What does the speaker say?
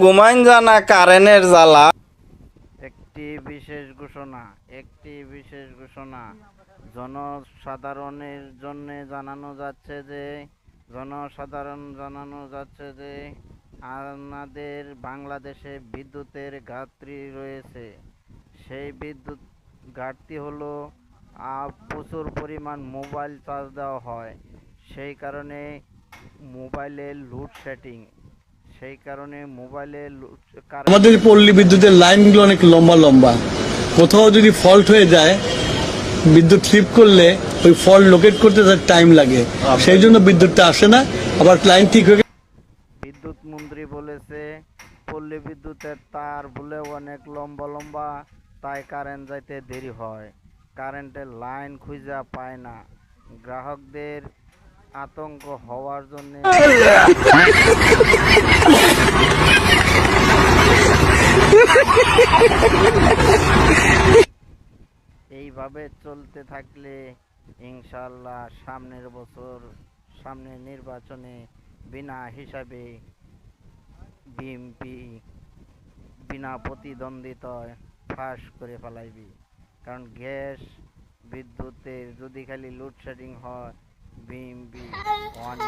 ঘুমাইন জানা কারেন্টের জ্বালা। একটি বিশেষ ঘোষণা জনসাধারণের জন্য জানানো যাচ্ছে যে আমাদের বাংলাদেশে বিদ্যুতের ঘাটতি রয়েছে। সেই বিদ্যুৎ ঘাটতি হলো প্রচুর পরিমাণ মোবাইল চার্জ দেওয়া হয়, সেই কারণে মোবাইলের লোডশেডিং। আমাদের পল্লী বিদ্যুতের লাইনগুলো অনেক লম্বা লম্বা, কোথাও যদি ফল্ট হয়ে যায়, বিদ্যুৎ ট্রিপ করলে ওই ফল্ট লোকেট করতে তার টাইম লাগে, সেই জন্য বিদ্যুৎটা আসে না। আবার লাইন ঠিক হয়ে বিদ্যুৎ মন্ত্রী বলেছে পল্লী বিদ্যুতের তার বলে অনেক লম্বা লম্বা, তাই কারেন্ট যাইতে দেরি হয়, কারেন্টের লাইন খুঁজে পায় না। গ্রাহকদের আতঙ্ক হওয়ার জন্য এইভাবে চলতে থাকলে ইনশাআল্লাহ সামনের নির্বাচনে বিনা হিসাবে বিএনপি বিনা প্রতিদ্বন্দ্বিতায় ফাঁস করে ফেলাইবি। কারণ গ্যাস বিদ্যুতের যদি খালি লোডশেডিং হয়, বিএনপি অনেক